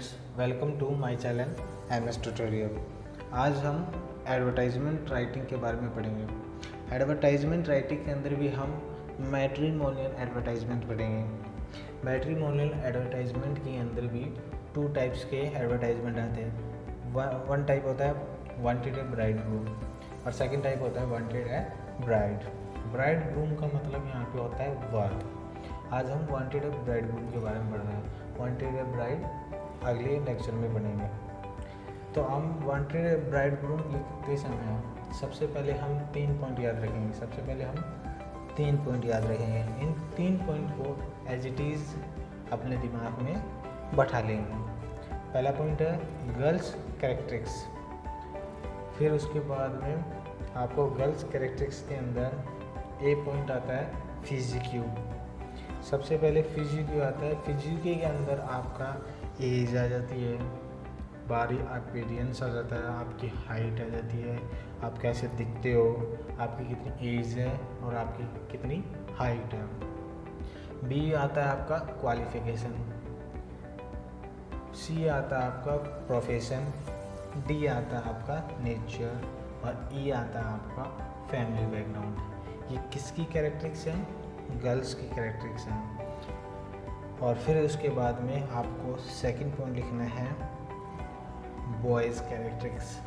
Friends, welcome to my channel MS tutorial. आज हम advertisement writing के बारे में पढ़ेंगे। एडवर्टाइजमेंट राइटिंग के अंदर भी हम मैट्रिमोनियल एडवर्टाइजमेंट पढ़ेंगे। मैट्रिमोनियल एडवर्टाइजमेंट के अंदर भी 2 टाइप्स के एडवर्टाइजमेंट आते हैं। वन टाइप होता है वांटेड ए ब्राइड ग्रूम और सेकेंड टाइप होता है वांटेड ए ब्राइड। ब्राइड ग्रूम का मतलब यहाँ पे होता है वर। आज हम वांटेड ए ब्राइड ग्रूम के बारे में पढ़ रहे हैं। वांटेड ए ब्राइड अगले लेक्चर में बनेंगे। तो हम वांटेड ए ब्राइड ग्रूम लिखते समय सबसे पहले हम 3 पॉइंट याद रखेंगे। इन 3 पॉइंट को एज इट इज़ अपने दिमाग में बैठा लेंगे। पहला पॉइंट है गर्ल्स कैरेक्टरिस्टिक्स। फिर उसके बाद में आपको गर्ल्स कैरेक्टरिस्टिक्स के अंदर ए पॉइंट आता है फिजिक्यू। सबसे पहले फिजिक्यू आता है। फिजिक्यू के अंदर आपका एज आ जाती है, बॉडी अपीयरेंस आ जाता है, आपकी हाइट आ जाती है, आप कैसे दिखते हो, आपकी कितनी एज है और आपकी कितनी हाइट है। बी आता है आपका क्वालिफिकेशन, सी आता है आपका प्रोफेशन, डी आता है आपका नेचर और ई आता है आपका फैमिली बैकग्राउंड। ये किसकी कैरेक्टरिस्टिक्स हैं? गर्ल्स की कैरेक्टरिस्टिक्स हैं। और फिर उसके बाद में आपको सेकंड पॉइंट लिखना है बॉयज़ कैरेक्टरिस्टिक्स।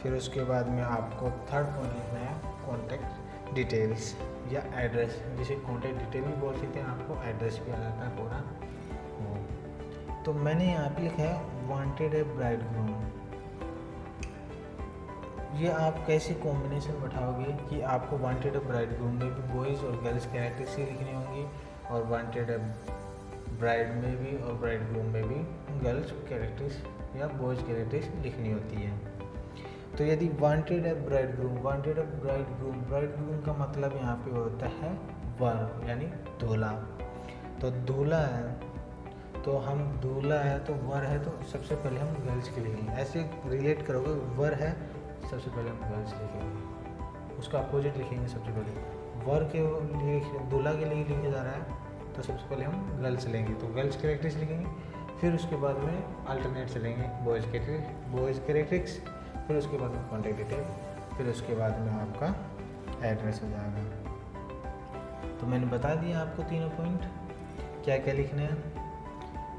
फिर उसके बाद में आपको थर्ड पॉइंट लिखना है कॉन्टैक्ट डिटेल्स या एड्रेस, जिसे कॉन्टैक्ट डिटेल भी बोल सकते हैं, आपको एड्रेस भी आ जाता है पूरा। तो मैंने यहाँ पे लिखा है वांटेड ए ब्राइड ग्रूम। ये आप कैसे कॉम्बिनेशन बैठाओगे कि आपको वांटेड ए ब्राइड ग्रूम में भी बॉयज़ और गर्ल्स कैरेक्टरिस्टिक्स लिखनी होंगी और वांटेड ए ब्राइड में भी और ब्राइड ग्रूम में भी गर्ल्स कैरेक्टरिस्टिक्स या बॉयज़ कैरेक्टरिस्टिक्स लिखनी होती है। तो यदि वांटेड ए ब्राइड ग्रूम का मतलब यहाँ पे होता है वर यानी दूल्हा। तो दूल्हा है तो हम दूल्हा है तो वर है तो सबसे पहले हम गर्ल्स के लिखेंगे। ऐसे रिलेट करोगे, वर है सबसे पहले हम गर्ल्स लिखेंगे, उसका अपोजिट लिखेंगे। सबसे पहले वर के लिए दूल्हा के लिए लिखे जा रहा है तो सबसे पहले हम गर्ल्स लेंगे तो गर्ल्स कैरेक्टरिस्टिक्स लिखेंगे। फिर उसके बाद में अल्टरनेट चलेंगे बॉयज़ कैरेक्टरिस्टिक्स, फिर उसके बाद में कॉन्टैक्ट डिटेल, फिर उसके बाद में आपका एड्रेस हो जाएगा। तो मैंने बता दिया आपको तीनों पॉइंट क्या क्या लिखने हैं।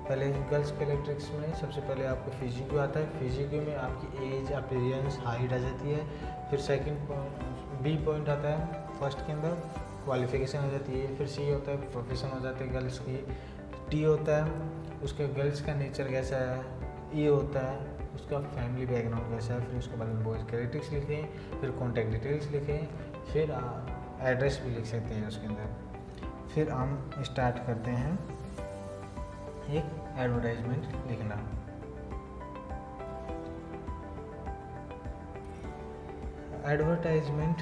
पहले गर्ल्स कैरेक्टरिस्टिक्स में सबसे पहले आपको फिजिक्यू आता है। फिजिक्यू में आपकी एज, अपीयरेंस, हाइट आ जाती है। फिर सेकंड पॉइंट बी पॉइंट आता है फर्स्ट के अंदर क्वालिफिकेशन आ जाती है। फिर सी होता है प्रोफेशन हो जाती है गर्ल्स की। टी होता है उसके गर्ल्स का नेचर कैसा है। ई होता है उसका फैमिली बैकग्राउंड कैसा है। फिर उसके बाद में बॉयज़ कैरेक्टरिस्टिक्स लिखें, फिर कॉन्टैक्ट डिटेल्स लिखें, फिर एड्रेस भी लिख सकते हैं उसके अंदर। फिर हम स्टार्ट करते हैं एक एडवर्टाइजमेंट लिखना। एडवर्टाइजमेंट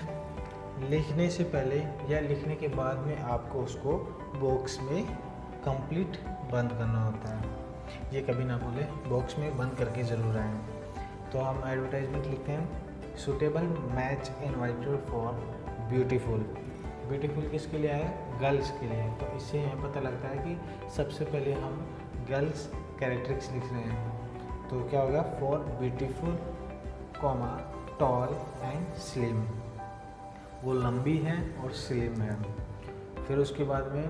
लिखने से पहले या लिखने के बाद में आपको उसको बॉक्स में कंप्लीट बंद करना होता है। ये कभी ना भूले, बॉक्स में बंद करके ज़रूर आएँ। तो हम एडवर्टाइजमेंट लिखते हैं suitable match invited for beautiful. Beautiful किसके लिए है? गर्ल्स के लिए। तो इससे हमें पता लगता है कि सबसे पहले हम गर्ल्स कैरेक्टरिस्टिक्स लिख रहे हैं। तो क्या होगा? For beautiful comma tall and slim. वो लंबी है और स्लिम है। फिर उसके बाद में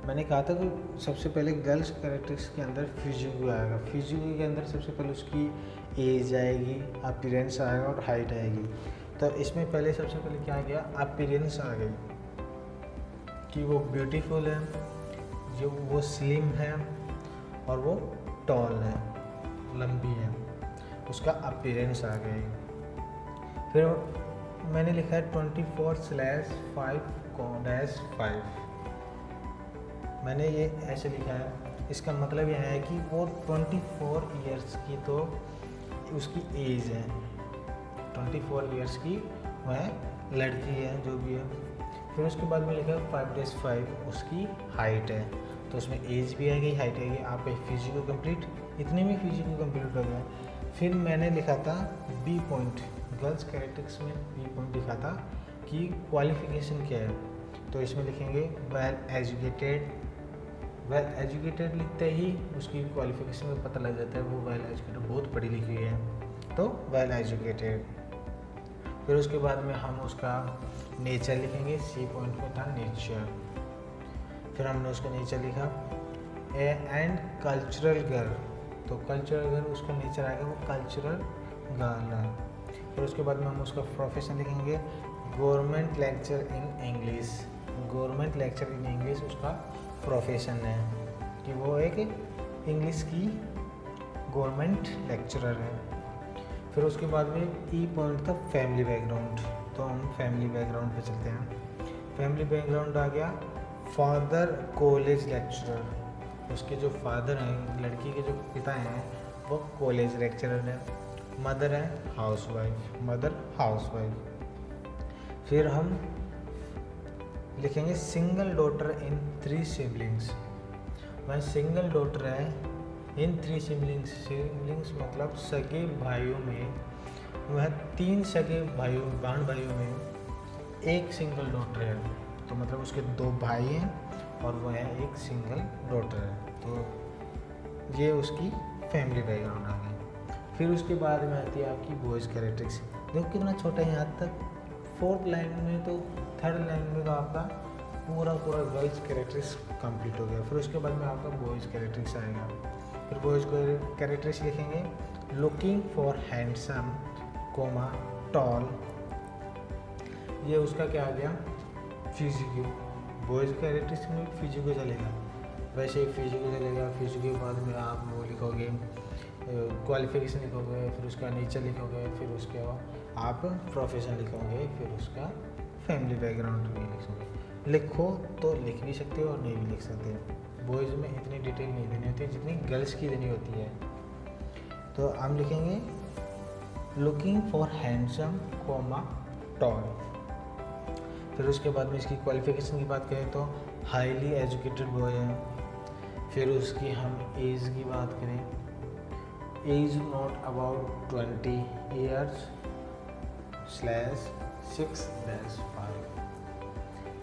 मैंने कहा था कि सबसे पहले गर्ल्स कैरेक्टरिस्टिक्स के अंदर फिजिक्यू आएगा। फिजिक्यू के अंदर सबसे पहले उसकी एज आएगी, अपीयरेंस आएगा और हाइट आएगी। तो इसमें पहले सबसे पहले क्या आ गया? अपीयरेंस आ गई कि वो ब्यूटीफुल है, जो वो स्लिम है और वो टॉल है, लंबी है, उसका अपीयरेंस आ गई। फिर मैंने लिखा है 24/5-5। मैंने ये ऐसे लिखा है, इसका मतलब यह है कि वो 24 ईयर्स की तो उसकी एज है, 24 ईयर्स की वह लड़की है जो भी है। फिर उसके बाद में लिखा है 5/5 उसकी हाइट है। तो उसमें एज भी आएगी, हाइट आएगी, आप फिजिक्यू कंप्लीट, इतने में फिजिक्यू कंप्लीट हो गया। फिर मैंने लिखा था बी पॉइंट, गर्ल्स कैरेक्टरिस्टिक्स में बी पॉइंट लिखा था कि क्वालिफिकेशन क्या है। तो इसमें लिखेंगे वेल एजुकेटेड, वेल एजुकेटेड लिखते ही उसकी क्वालिफिकेशन में पता लग जाता है वो वेल एजुकेटेड, बहुत पढ़ी लिखी है, तो वेल एजुकेटेड। फिर उसके बाद में हम उसका नेचर लिखेंगे, सी पॉइंट में था नेचर। फिर हमने उसका नेचर लिखा एंड कल्चरल गर्ल, तो कल्चरल गर्ल उसका नेचर आएगा वो कल्चरल गर्ल है। फिर उसके बाद में हम उसका प्रोफेशन लिखेंगे government lecture in English, government lecture in English उसका प्रोफेशन है कि वो एक इंग्लिश की गवर्नमेंट लेक्चरर है। फिर उसके बाद में ई पॉइंट था फैमिली बैकग्राउंड, तो हम फैमिली बैकग्राउंड पे चलते हैं। फैमिली बैकग्राउंड आ गया फादर कॉलेज लेक्चरर, उसके जो फादर हैं, लड़की के जो पिता हैं वो कॉलेज लेक्चरर हैं। मदर है हाउसवाइफ, मदर हाउसवाइफ। फिर हम लिखेंगे सिंगल डॉटर इन 3 सिबलिंग्स, वह सिंगल डॉटर है इन 3 सिबलिंग्स, सिबलिंग्स मतलब सगे भाइयों में, वह 3 सगे भाइयों बहन भाइयों में एक सिंगल डॉटर है, तो मतलब उसके 2 भाई हैं और वह एक सिंगल डॉटर है। तो ये उसकी फैमिली बैकग्राउंड आ गई। फिर उसके बाद में आती है आपकी बॉयज़ कैरेक्टरिस्टिक्स, देखो कितना छोटा है यहाँ तक। 4th लाइन में तो 3rd लाइन में तो आपका पूरा गर्ल्स कैरेक्टरिस्टिक्स कंप्लीट हो गया। फिर उसके बाद में आपका बॉयज़ कैरेक्टरिस्टिक्स आएगा। फिर बॉयज़ कैरेक्टरिस्टिक्स लिखेंगे looking for handsome comma tall, ये उसका क्या आ गया फिजिक्यू, बॉयज़ कैरेक्टरिस्टिक्स में फिजिक्यू चलेगा, वैसे ही फिजिक्यू चलेगा। फिजिक्यू के बाद में आप वो लिखोगे क्वालिफिकेशन लिखोगे, फिर उसका नेचर लिखोगे, फिर उसके आप प्रोफेशन लिखोगे, फिर उसका फैमिली बैकग्राउंड भी लिखोगे। लिखो तो लिख भी सकते हो और नहीं भी लिख सकते हो, बॉयज़ में इतनी डिटेल नहीं देनी होती जितनी गर्ल्स की देनी होती है। तो हम लिखेंगे looking for handsome comma tall. फिर उसके बाद में इसकी क्वालिफिकेशन की बात करें तो हाईली एजुकेटेड बॉय है। फिर उसकी हम एज की बात करें, एज नॉट अबाउट 20 years /6-5,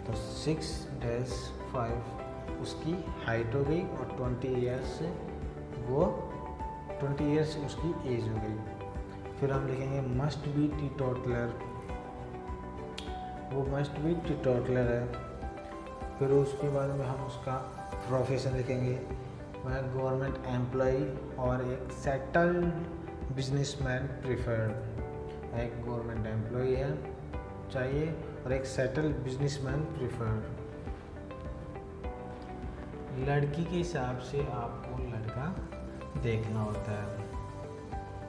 तो 6-5 उसकी हाइट हो गई और 20 years से वो 20 years से उसकी एज हो गई। फिर हम लिखेंगे मस्ट बी टीटोटलर, वो मस्ट बी टीटोटलर है। फिर उसके बाद में हम उसका प्रोफेशन लिखेंगे, वह गवर्नमेंट एम्प्लॉई और एक सेटल्ड बिजनेसमैन प्रीफर्ड, एक गवर्नमेंट एम्प्लॉई है चाहिए और एक सेटल्ड बिजनेसमैन प्रीफर्ड। लड़की के हिसाब से आपको लड़का देखना होता है,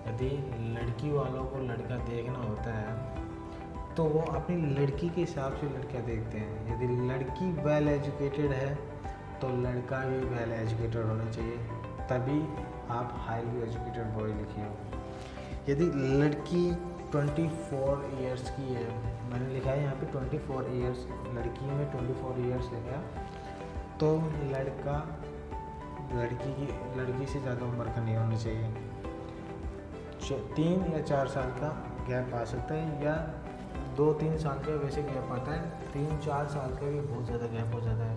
यदि लड़की वालों को लड़का देखना होता है तो वो अपनी लड़की के हिसाब से लड़का देखते हैं। यदि लड़की वेल एजुकेटेड है तो लड़का भी वेल एजुकेटेड होना चाहिए, तभी आप हाईली एजुकेटेड बॉय लिखिए। यदि लड़की 24 years की है, मैंने लिखा है यहाँ पे 24 years, लड़की में 24 years लिखा, तो लड़का लड़की से ज़्यादा उम्र का नहीं होना चाहिए। 3 या 4 साल का गैप आ सकता है, या 2-3 साल का वैसे गैप आता है, 3-4 साल का भी बहुत ज़्यादा गैप हो जाता है।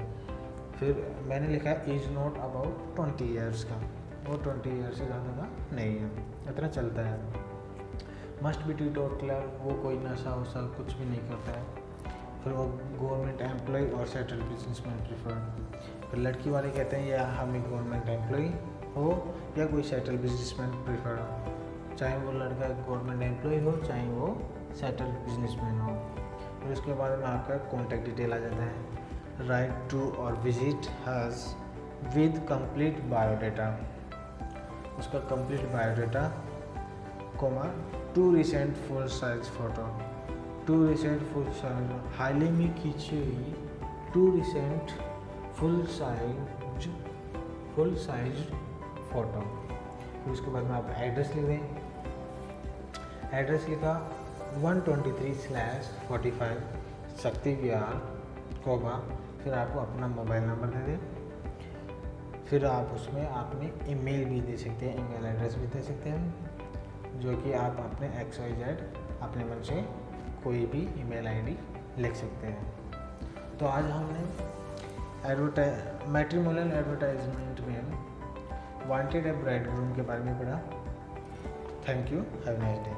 फिर मैंने लिखा है इज़ नॉट अबाउट 20 years का, वो 20 years से ज़्यादा का नहीं है, इतना चलता है। मस्ट बी टीटोटलर, वो कोई नशा वशा कुछ भी नहीं करता है। फिर वो गवर्नमेंट एम्प्लॉय और सेटल्ड बिजनेसमैन प्रीफर्ड। फिर लड़की वाले कहते हैं या हमें गवर्नमेंट एम्प्लॉय हो या कोई सेटल्ड बिजनेसमैन प्रीफर्ड हो, चाहे वो लड़का गवर्नमेंट एम्प्लॉय हो चाहे वो सेटल्ड बिजनेसमैन हो। फिर उसके बाद में आपका कॉन्टैक्ट डिटेल आ जाता है, राइट टू और visit hers with complete biodata, उसका complete biodata comma 2 recent full size photo, 2 recent full size हाल ही में खींची हुई 2 recent फुल साइज फ़ोटो। फिर उसके बाद में आप एड्रेस लिख दें, एड्रेस लिखा 123/45 शक्ति विहार कोबा। फिर आपको अपना मोबाइल नंबर दे दें। फिर आप उसमें आपने ईमेल भी दे सकते हैं, ईमेल एड्रेस भी दे सकते हैं, जो कि आप अपने XYZ अपने मन से कोई भी ईमेल आईडी लिख सकते हैं। तो आज हमने मैट्रिमोनियल एडवर्टाइजमेंट में वांटेड ए ब्राइडग्रूम के बारे में पढ़ा। Thank you, have a nice day.